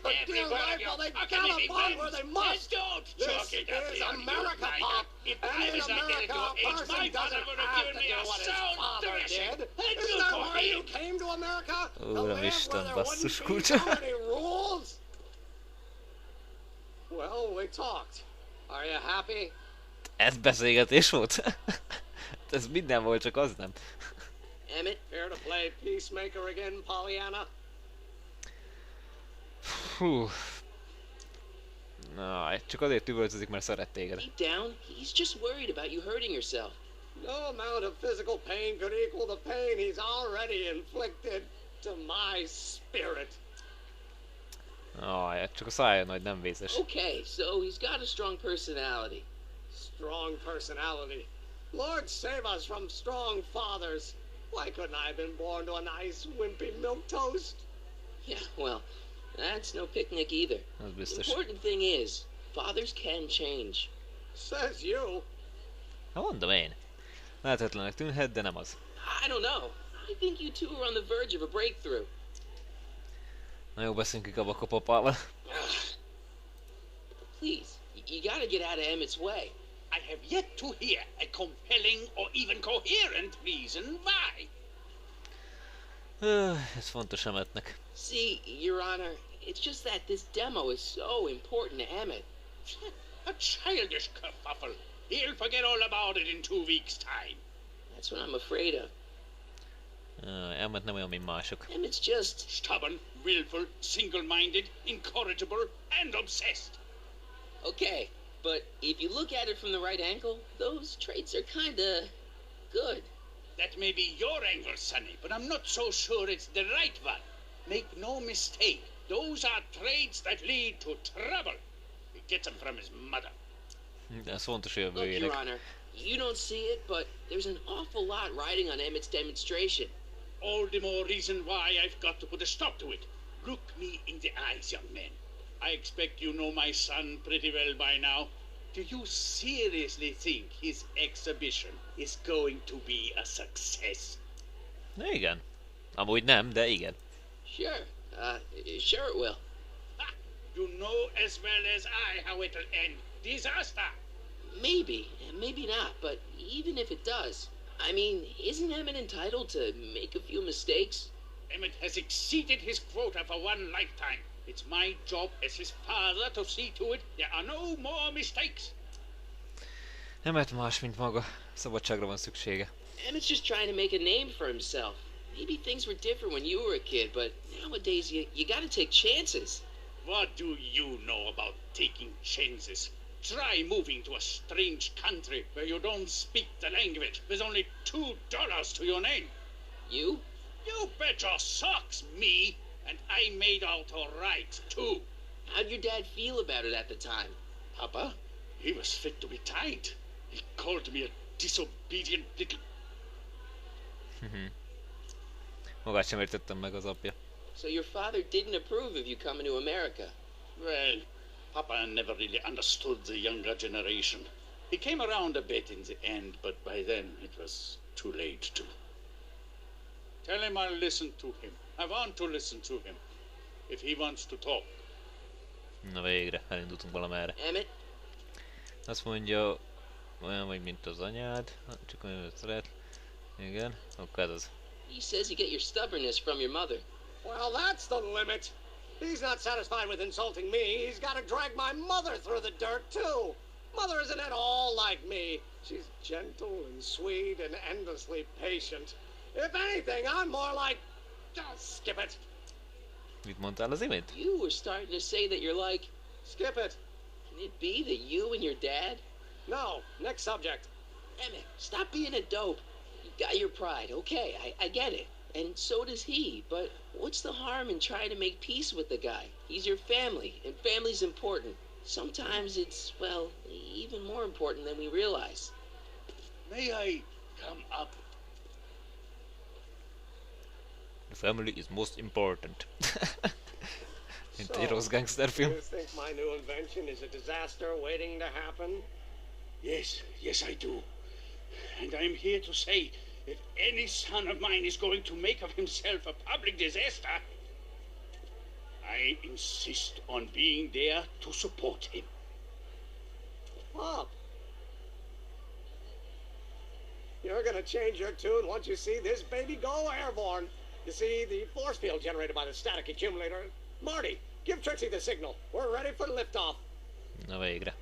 want the dear rifle, they gotta find where they must. This is America, Pop. And in America, a person doesn't have to do what his father did. Isn't that why you came to America? To live where there wouldn't be so many rules? Well, we talked. Are you happy? Ez beszélgetés volt? Ez minden volt, csak az nem. Emmett, care to play peacemaker again, Pollyanna? Hú. Na, csak azért üvöltözik, mert szeret téged. Deep down, he's just worried about you hurting yourself. No amount of physical pain could equal the pain he's already inflicted to my spirit. Csak a szája nagy, nem vészes. Okay, so he's got a strong personality. Strong personality. Lord save us from strong fathers. Why couldn't I have been born to a nice, wimpy milquetoast? Yeah, well, that's no picnic either. The important thing is, fathers can change. Says you. Ha mondom én. Lehetetlenek tűnhet, de nem az. I don't know. I think you two are on the verge of a breakthrough. Na jó, beszéljünk ki Kabaka papával. Please, you gotta get out of Emmett's way. I have yet to hear a compelling or even coherent reason why. Ez fontos Emmettnek. See, Your Honor, it's just that this demo is so important to Emmett. A childish kerfuffle. He'll forget all about it in 2 weeks' time. That's what I'm afraid of. Emmett nem olyan, mint mások. Emmett's just stubborn, willful, single-minded, incorrigible, and obsessed. Okay, but if you look at it from the right angle, those traits are kinda good. That may be your angle, Sonny, but I'm not so sure it's the right one. Make no mistake, those are traits that lead to trouble. He gets them from his mother. Ez fontos jövő Look, ének. Your Honor, you don't see it, but there's an awful lot riding on Emmett's demonstration. All the more reason why I've got to put a stop to it. Look me in the eyes, young man. I expect you know my son pretty well by now. Do you seriously think his exhibition is going to be a success? Igen. Amúgy nem, de igen. Sure. Sure it will. Ha! You know as well as I how it'll end. Disaster! Maybe, and maybe not, but even if it does, I mean, isn't Emmett entitled to make a few mistakes? Emmett has exceeded his quota for one lifetime. It's my job as his father to see to it there are no more mistakes. Emmett más, mint maga. Szabadságra van szüksége. Emmett's just trying to make a name for himself. Maybe things were different when you were a kid, but nowadays you gotta take chances. What do you know about taking chances? Try moving to a strange country where you don't speak the language with only $2 to your name. You? You bet your socks, me! And I made out all right, too. How'd your dad feel about it at the time? Papa? He was fit to be tied. He called me a disobedient little... Magát sem értettem meg az apja. So your father didn't approve of you coming to America? Well, Papa never really understood the younger generation. He came around a bit in the end, but by then it was too late to. Tell him I'll listen to him. I want to listen to him. If he wants to talk. Na végre, elindultunk valamerre. Emmett? Azt mondja, olyan vagy, mint az anyád, csak olyan szeret. Igen, akkor ez az. He says you get your stubbornness from your mother. Well, that's the limit. He's not satisfied with insulting me. He's got to drag my mother through the dirt, too. Mother isn't at all like me. She's gentle and sweet and endlessly patient. If anything, I'm more like... skip it. Mit mondtál az imént? You were starting to say that you're like... Skip it. Can it be that you and your dad? No. Next subject. Emmett, stop being a dope. You got your pride, okay, I get it. And so does he, but what's the harm in trying to make peace with the guy? He's your family, and family's important. Sometimes it's, well, even more important than we realize. May I come up? The family is most important. Mint egy rossz gangsterfilm. You think my new invention is a disaster waiting to happen? Yes I do. And I'm here to say, if any son of mine is going to make of himself a public disaster, I insist on being there to support him. Pop, you're gonna change your tune once you see this baby go airborne. You see, the force field generated by the static accumulator. Marty, give Trixie the signal. We're ready for liftoff. Na végre.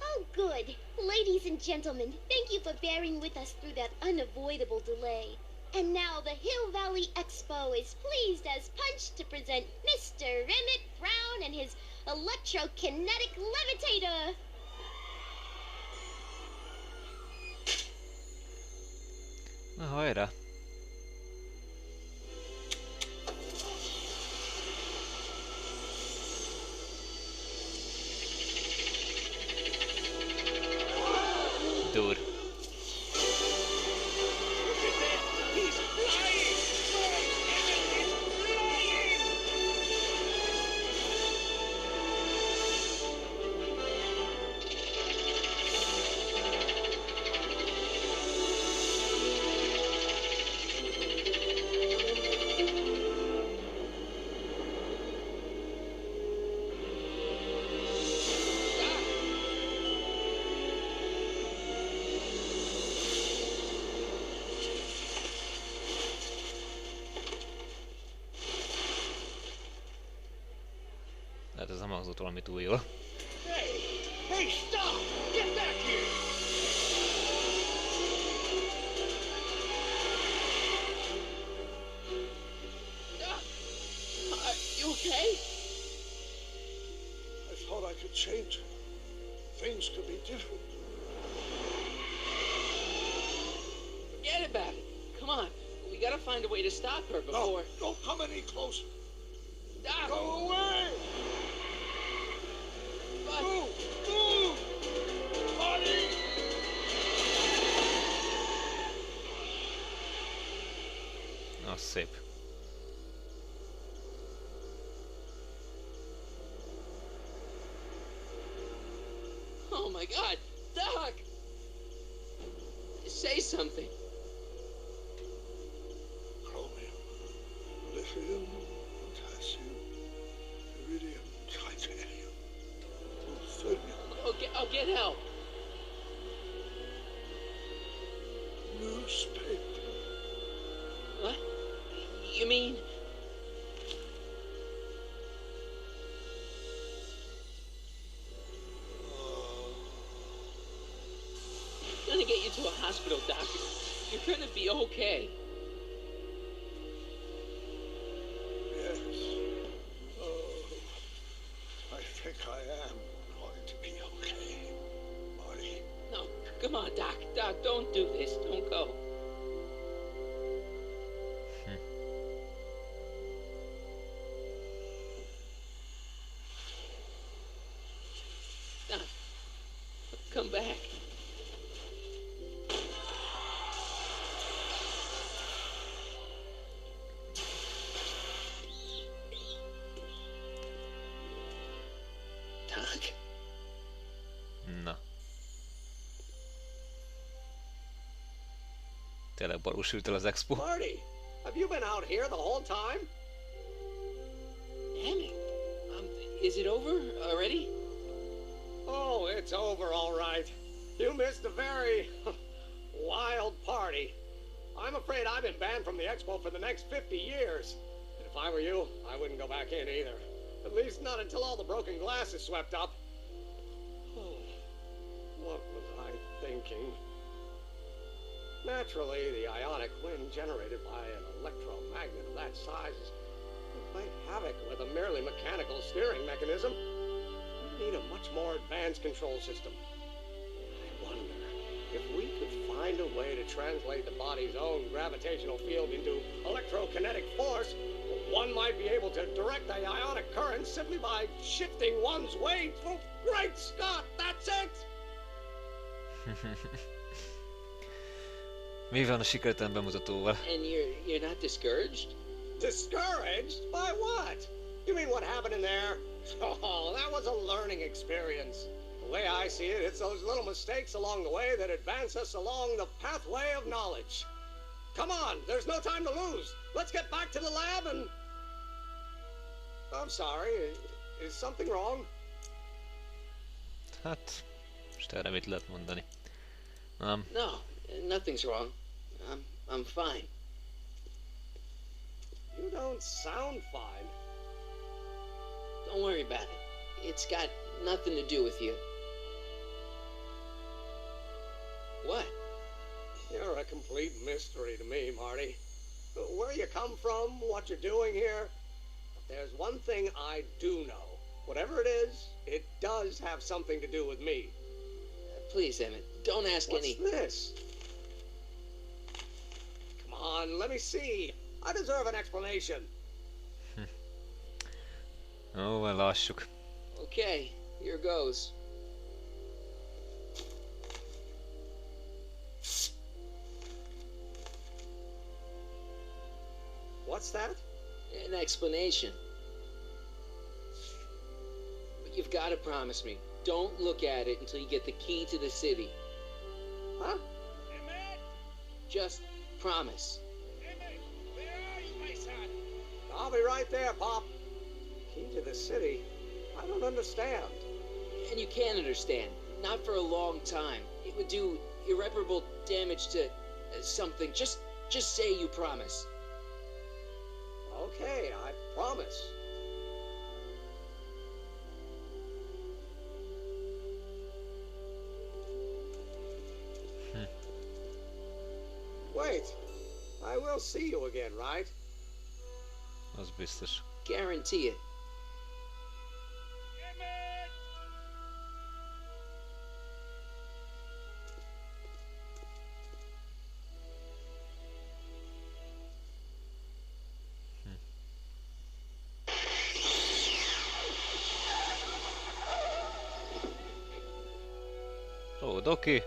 Oh, good. Ladies and gentlemen, thank you for bearing with us through that unavoidable delay. And now the Hill Valley Expo is pleased as punch to present Mr. Emmett Brown and his electrokinetic levitator. Na hajrá! Dur. He's flying! Emmett is flying! Hát ez nem hangzott valami túl jól. Hey! Hey, stop! Get back here! Are you okay? I thought I could change it. Things could be different. Forget about it. Come on. We gotta find a way to stop her before... No, don't come any closer. Doc! Go away! But... Move! Move! Marty! Az szép. Oh my God! Doc! Say something. Chromium, lithium, potassium, iridium, titanium, plutonium, I'll get help. newspaper. What? You mean... I'm gonna get you to a hospital, Doc. You're gonna be okay. Yes. Oh, I think I am going to be okay, Marty. No, come on, Doc. Doc, don't do this. Don't go. Doc, come back. Doc? Na. Tényleg balúsült el az expo. Marty, have you been out here the whole time? Damn it. Is it over already? Oh, it's over all right. You missed a very wild party. I'm afraid I've been banned from the expo for the next 50 years. And if I were you, I wouldn't go back in either. At least not until all the broken glass is swept up. Oh, what was I thinking? Naturally, the ionic wind generated by an electromagnet of that size is play havoc with a merely mechanical steering mechanism. We need a much more advanced control system. I wonder if we could find a way to translate the body's own gravitational field into electrokinetic force, one might be able to direct the ionic current simply by shifting one's weight. Oh, great Scott, that's it! Mi van a sikertelen bemutatóval? And you're not discouraged? Discouraged? By what? You mean what happened in there? Oh, that was a learning experience. The way I see it, it's those little mistakes along the way that advance us along the pathway of knowledge. Come on, there's no time to lose. Let's get back to the lab and I'm sorry. Is something wrong? Hát, most erre mit lehet mondani? No, nothing's wrong. I'm fine. You don't sound fine. Don't worry about it. It's got nothing to do with you. What? You're a complete mystery to me, Marty. Where you come from, what you're doing here. But there's one thing I do know. Whatever it is, it does have something to do with me. Please, Emmett, don't ask any... What's this? Come on, let me see. I deserve an explanation. Ó, lássuk. Okay, here goes. What's that? An explanation. But you've got to promise me. Don't look at it until you get the key to the city. Huh? Emmett! Just promise. Emmett! Where are you, my son? I'll be right there, Pop. Key to the city? I don't understand. And you can understand. Not for a long time. It would do irreparable damage to something. Just say you promise. Okay, I promise. Wait, I will see you again, right? Az biztos. Guarantee it. Emmett! Ó, Doki!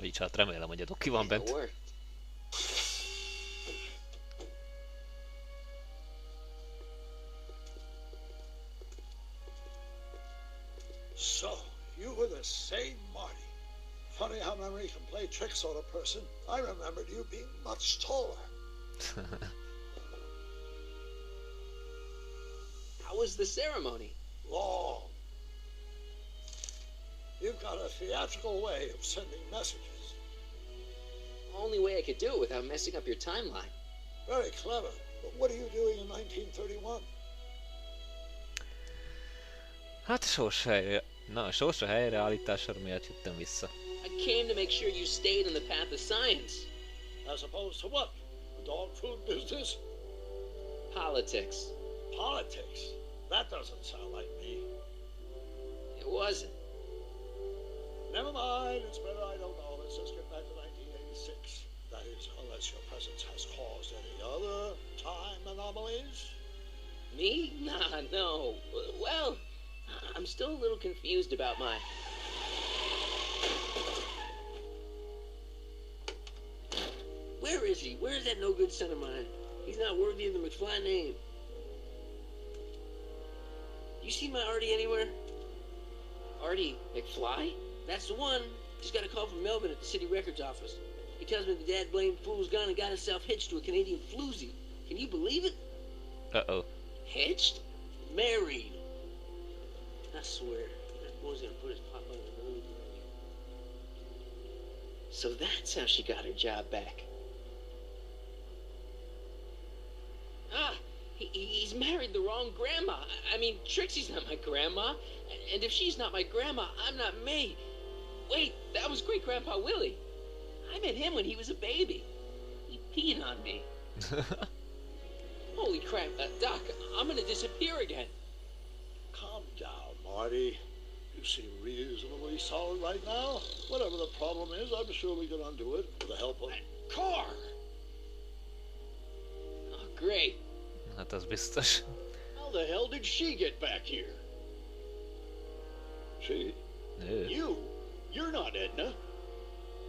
Így hát remélem, hogy a Doki van It bent. worked. So, you were the same Marty. Funny how memory can play tricks on a person. I remembered you being much taller. How was the ceremony? Long. You've got a theatrical way of sending messages. Only way I could do it without messing up your timeline. Very clever. But what are you doing in 1931? Hát sorsra helyreállítására miatt jöttem vissza. I came to make sure you stayed on the path of science. As opposed to what? The dog food business? Politics. Politics? That doesn't sound like me. It wasn't. Never mind, it's better I don't know. Let's just get back to 1986. That is, unless your presence has caused any other time anomalies. Me? Nah, no. Well, I'm still a little confused about my... Where is he? Where's that no-good son of mine? He's not worthy of the McFly name. You see my Artie anywhere? Artie McFly? That's the one. Just got a call from Melvin at the city records office. He tells me the dad blamed fool's gone and got himself hitched to a Canadian floozy. Can you believe it? Uh-oh. Hitched? Married. I swear, that boy's gonna put his papa in the mood. So that's how she got her job back. Ah, he's married the wrong grandma. I mean, Trixie's not my grandma. And if she's not my grandma, I'm not me. Wait, that was great-grandpa Willie. I met him when he was a baby. He peed on me. Holy crap, Doc, I'm gonna disappear again. Calm down, Marty. You seem reasonably solid right now. Whatever the problem is, I'm sure we can undo it with the help of... That car! Oh, great. Hát az biztos. How the hell did she get back here? She... Ő. You're not Edna.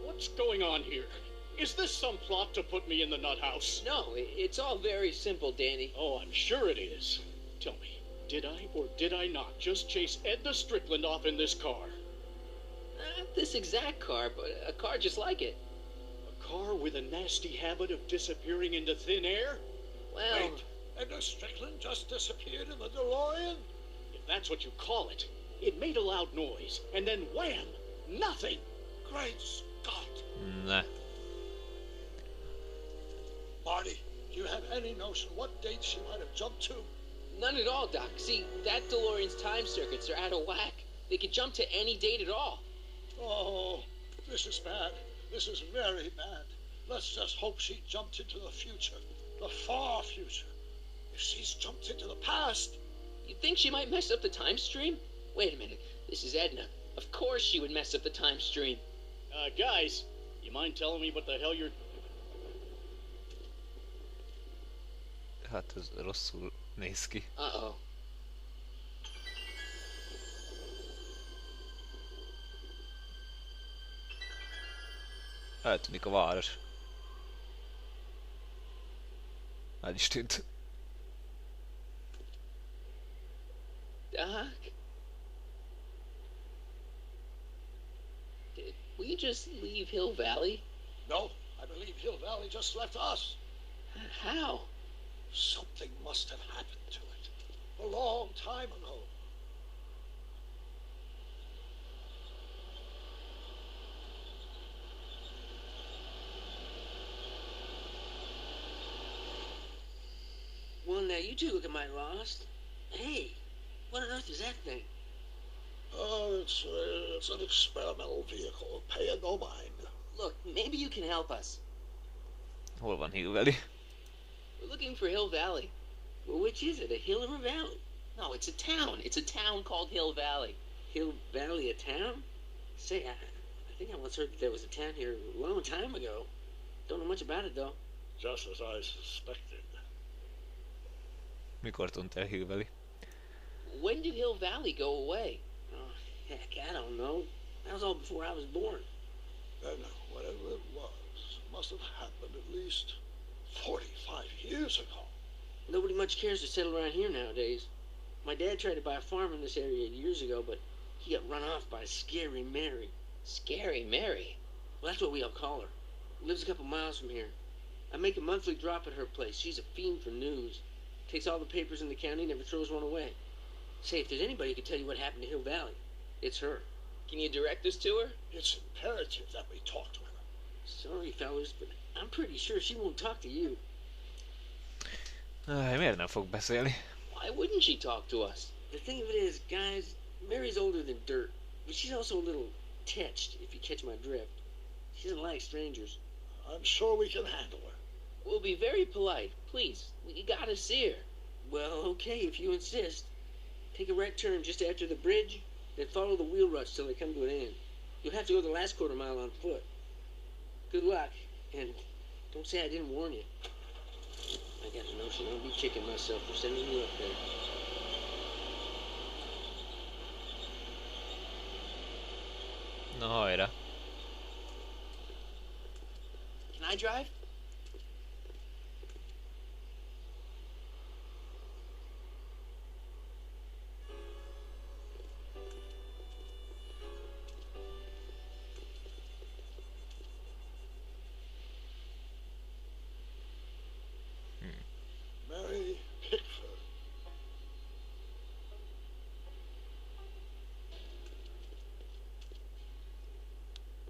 What's going on here? Is this some plot to put me in the nut house? No, it's all very simple, Danny. Oh, I'm sure it is. Tell me, did I or did I not just chase Edna Strickland off in this car? Not this exact car, but a car just like it. A car with a nasty habit of disappearing into thin air? Well, Wait, and Strickland just disappeared in the DeLorean? If that's what you call it. It made a loud noise, and then wham! Nothing! Great Scott! Nah. Marty, do you have any notion what date she might have jumped to? none at all, Doc. See, that DeLorean's time circuits are out of whack. They could jump to any date at all. Oh, this is bad. This is very bad. Let's just hope she jumped into the future. The far future. If she's jumped into the past... You think she might mess up the time stream? Wait a minute. This is Edna. Of course she would mess up the time stream. Guys, you mind telling me what the hell you're... Hát ez rosszul néz ki. Uh-oh. Eltűnik a város. El is tűnt. Doc? Did we just leave Hill Valley? No, I believe Hill Valley just left us. How? Something must have happened to it. A long time ago. Well, now you two look a mite lost. Hey, what on earth is that thing? Oh, it's an experimental vehicle. Pay it no mind. Look, maybe you can help us. Hol van Hill Valley? We're looking for Hill Valley. Well, which is it, a hill or a valley? No, it's a town. It's a town called Hill Valley. Hill Valley, a town? Say, I think I once heard that there was a town here a long time ago. Don't know much about it, though. Just as I suspected. Mikor tűnt el Hill Valley? When did Hill Valley go away? Oh, heck, I don't know. That was all before I was born. And whatever it was, must have happened at least 45 years ago. Nobody much cares to settle around here nowadays. My dad tried to buy a farm in this area years ago, but he got run off by Scary Mary. Scary Mary? Well, that's what we all call her. Lives a couple miles from here. I make a monthly drop at her place. She's a fiend for news. Takes all the papers in the county, never throws one away. Say, if there's anybody who can tell you what happened to Hill Valley, it's her. Can you direct us to her? It's imperative that we talk to her. Sorry, fellas, but I'm pretty sure she won't talk to you. Miért nem fog beszélni? Why wouldn't she talk to us? The thing of it is, guys, Mary's older than dirt, but she's also a little tetched, if you catch my drift. She doesn't like strangers. I'm sure we can handle her. We'll be very polite. Please, we gotta see her. Well, okay, if you insist. Take a right turn just after the bridge, then follow the wheel ruts till they come to an end. You'll have to go the last quarter mile on foot. Good luck, and don't say I didn't warn you. I got a notion I'll be kicking myself for sending you up there. Na hajrá. Can I drive? Mary Pickford.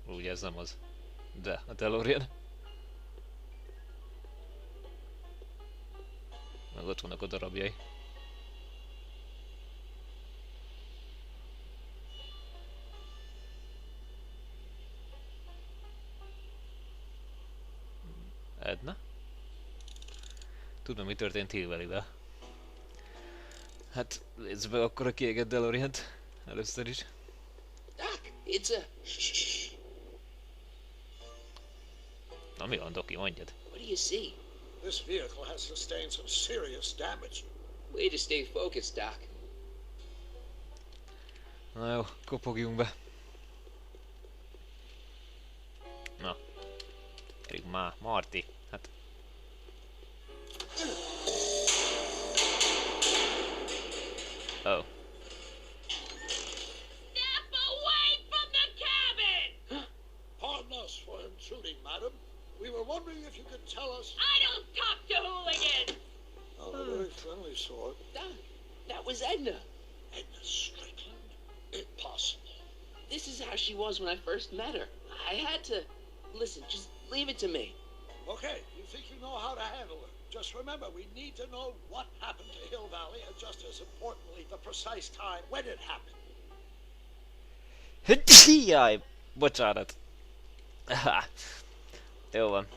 Úgy ez nem az. De, a DeLorean. Meg ott vannak a darabjai. Edna? Tudom, mi történt Hill Valley-vel. Hát, nézd be akkor a kiégett DeLorean-t. Először is. Doc, it's a... Na mi van, Doki, mondjad? What do you see? This vehicle has sustained some serious damage. Way to stay focused, Doc. Na jó, kopogjunk be. Na. Gyerünk már, Marty. Hát... Oh. Step away from the cabin! We were wondering if you could tell us... I don't talk to hooligans! Oh, a very friendly sort. That was Edna. Edna Strickland? Impossible. This is how she was when I first met her. I had to... Listen, just leave it to me. Okay, you think you know how to handle her. Just remember, we need to know what happened to Hill Valley, and just as importantly, the precise time when it happened. Jaj, bocsánat. Jó van.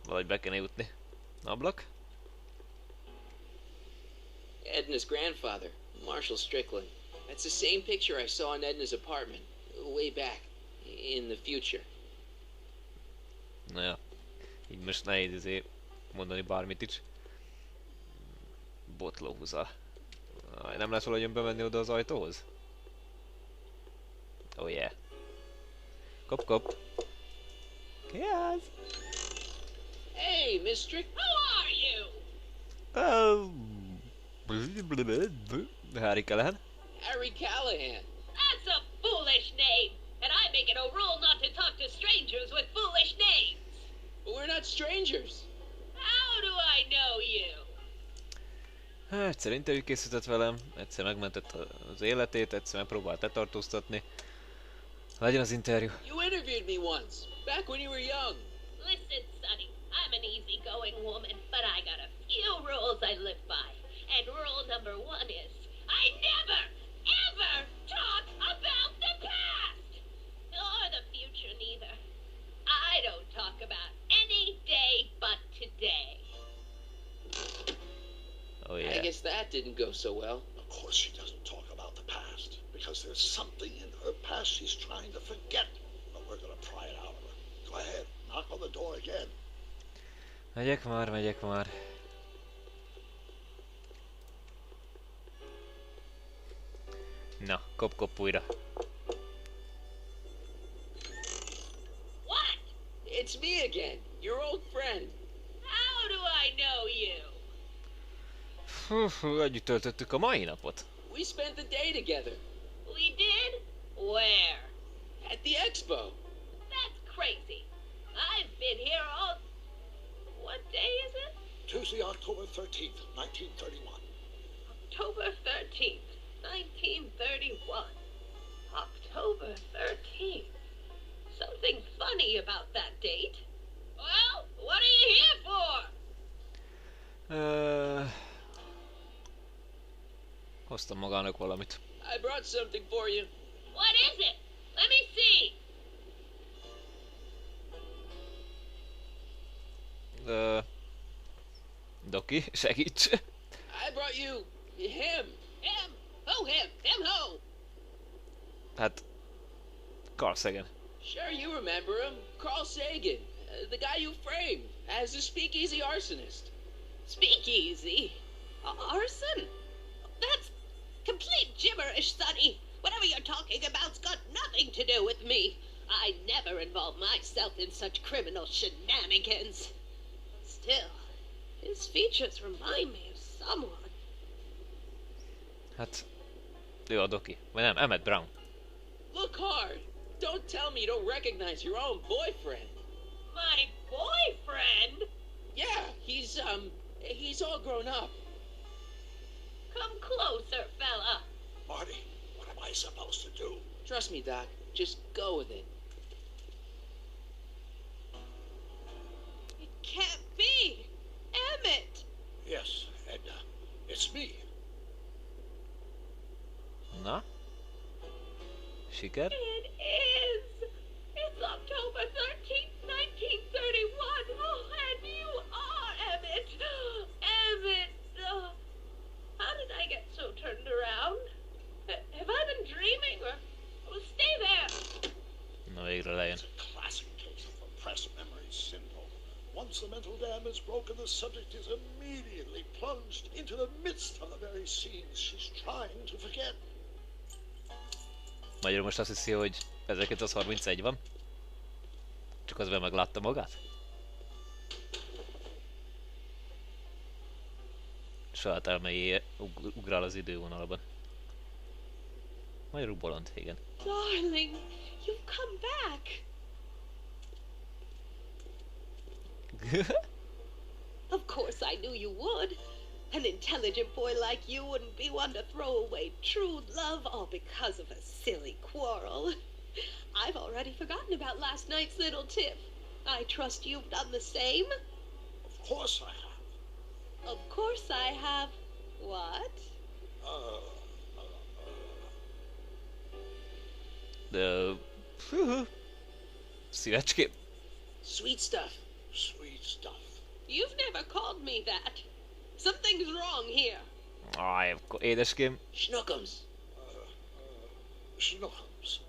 Valahogy be kéne jutni. Ablak? Edna's grandfather, Marshall Strickland. That's the same picture I saw in Edna's apartment, way back, in the future. Na ja. Így most nehéz mondani bármit is. Botlóhúza. Nem lesz valahogy bemenni oda az ajtóhoz? Oh yeah. Kop, kop. Ki az? Hey, Miss Strick... Who are you? Harry Callahan. Harry Callahan. That's a foolish name, and I make it a rule not to talk to strangers with foolish names. But we're not strangers. How do I know you? Egyszer interjú készített velem, egyszer megmentett az életét, egyszer megpróbált letartóztatni. Legyen az interjú. You interviewed me once, back when you were young. Listen, Sonny, I'm an easygoing woman, but I got a few rules I live by. And rule number 1 is, I never, ever talk about the past! Or the future, neither. I don't talk about any day but today. Oh yeah. I guess that didn't go so well. Of course she doesn't talk about the past, because there's something in her past she's trying to forget. But we're gonna pry it out of her. Go ahead, knock on the door again. Megyek már. Na, kop újra. What? It's me again, your old friend. How do I know you? Együtt töltöttük a mai napot. We spent the day together. We did? Where? At the expo. That's crazy. I've been here all... What day is it? Tuesday, October 13th, 1931. October 13th, 1931. October 13th. Something funny about that date. Well, what are you here for? Hoztam magának valamit. I brought something for you. What is it? Let me see. Doki, segíts! I brought you him. Him? Who him? Him who? Hát... Carl Sagan. Sure, you remember him. Carl Sagan. The guy you framed as a speakeasy arsonist. Speakeasy? Arson? That's complete gibberish, Sonny. Whatever you're talking about's got nothing to do with me. I never involve myself in such criminal shenanigans. Still, his features remind me of someone. Hát... Ő a Doki. Vagy nem, Emmett Brown. Look hard. Don't tell me you don't recognize your own boyfriend. My boyfriend? Yeah, he's all grown up. Come closer, fella. Marty, what am I supposed to do? Trust me, Doc. Just go with it. It can't be. Emmett. Yes, Edna. It's me. Na? Siker? It is. It's October 13th, 1931. Oh, and you are Emmett. Emmett. How did I get so turned around? Have I been dreaming or... Oh, stay there. Na végre lejön. It's a classic case of repressed memory syndrome. Once the mental dam is broken, the subject is immediately plunged into the midst of the very scenes she's trying to forget. Magyarul most azt hiszi, hogy 1931 van? Csak közben meglátta magát? Saját elméjé ugrál az idővonalban. Magyarul bolond, igen. Darling, you've come back. Of course I knew you would. An intelligent boy like you wouldn't be one to throw away true love all because of a silly quarrel. I've already forgotten about last night's little tiff. I trust you've done the same? Of course I have. Of course I have. What? Szívecském. Sweet stuff. Sweet stuff. You've never called me that. Something's wrong here. Aj, akkor édeském. Schnookums. Schnookums.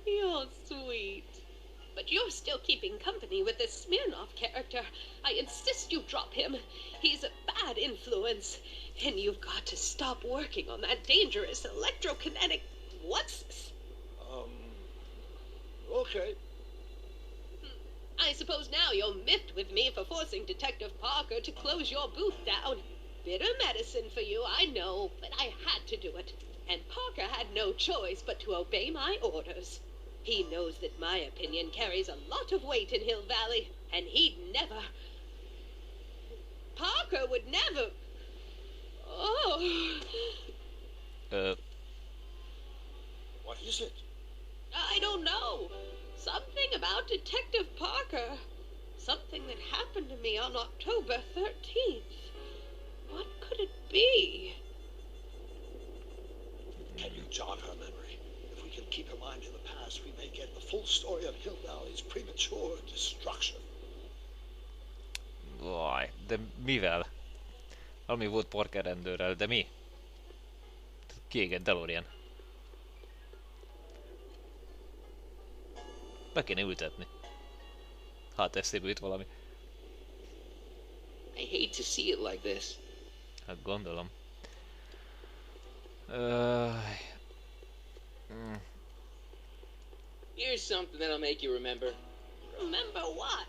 You're sweet. But you're still keeping company with this Smirnoff character. I insist you drop him. He's a bad influence. And you've got to stop working on that dangerous electrokinetic... What's this? Okay. I suppose now you're miffed with me for forcing Detective Parker to close your booth down. Bitter medicine for you, I know, but I had to do it. And Parker had no choice but to obey my orders. He knows that my opinion carries a lot of weight in Hill Valley, and he'd never... Parker would never... Oh... What is it? I don't know. Something about Detective Parker. Something that happened to me on October 13th. What could it be? Can you jog her memory? If we can keep her mind in the past, we may get the full story of Hill Valley's premature destruction. Vaj, de mivel? Valami volt Parker rendőrrel, de mi? Kiégett DeLorean. Be kéne ültetni. Hát eszébe jut valami. I hate to see it like this. Hát gondolom. Here's something that'll make you remember. Remember what?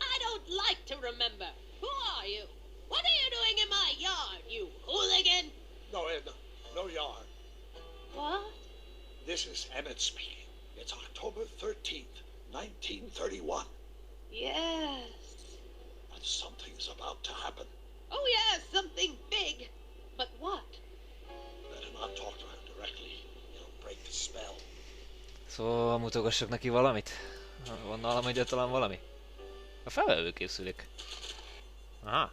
I don't like to remember. Who are you? What are you doing in my yard, you hooligan? No, Edna. No yarn. What? This is Emmett speaking. It's October 13th, 1931. Yes. And something's about to happen. Oh yes, something big. But what? Better not talk to her directly. It'll break the spell. Szóval mutogassak neki valamit? Van nálam egyáltalán valami? A felvevőkészülék. Aha.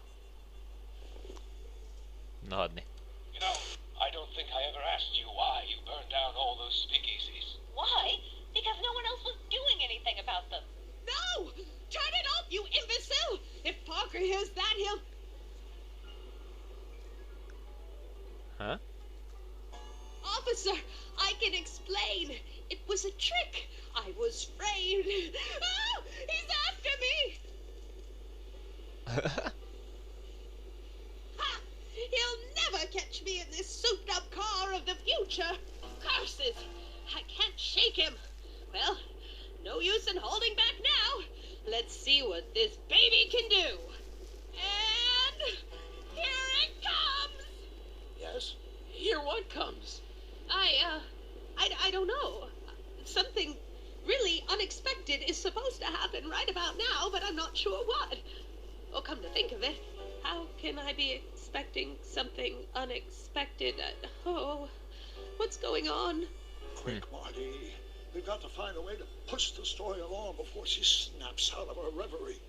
Na hadni. You know, I don't think I ever asked you why you burned down all those speakeasies. Why? Because no one else was doing anything about them. No! Turn it off, you imbecile! If Parker hears that, he'll... Huh? Officer, I can explain. It was a trick. I was framed. Oh, he's after me! Ha! He'll never catch me in this souped-up car of the future. Curses! I can't shake him. Well, no use in holding back now. Let's see what this baby can do. And here it comes! Yes? Here what comes? I don't know. Something really unexpected is supposed to happen right about now, but I'm not sure what. Oh, come to think of it, how can I be expecting something unexpected? Oh, what's going on? Quick, Marty. We've got to find a way to push the story along before she snaps out of her reverie.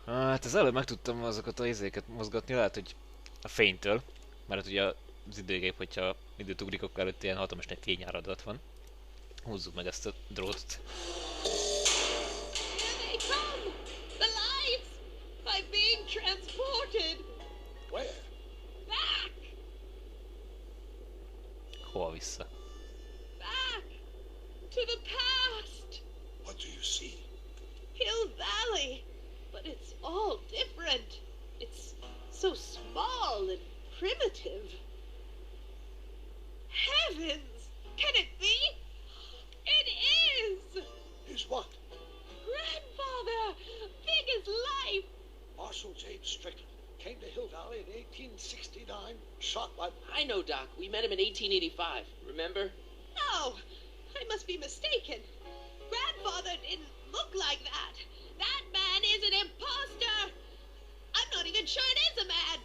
Hát az előbb meg tudtam azokat a izéket mozgatni, lehet, hogy a fénytől, mert ugye az időgép, hogyha időt ugrik, akkor előtt ilyen hatalmas nagy fényáradat van. Húzzuk meg ezt a drótot. Here they come! The lights! I'm being transported! Where? Back! Hova vissza? Back! To the past! What do you see? Hill Valley! But it's all different. It's so small and primitive. Heavens! Can it be? It is! Is what? Grandfather! Big as life! Marshal James Strickland came to Hill Valley in 1869, shot by... I know, Doc. We met him in 1885. Remember? No! I must be mistaken. Grandfather! father didn't look like that. That man is an imposter. I'm not even sure it is a man.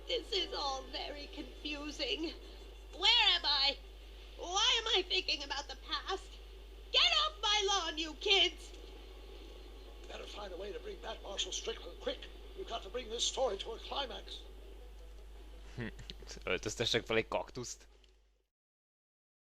This is all very confusing. Where am I? Why am I thinking about the past? Get off my lawn, you kids! Better find a way to bring back Marshal Strickland quick. We've got to bring this story to a climax. Öltöztessek fel egy kaktuszt.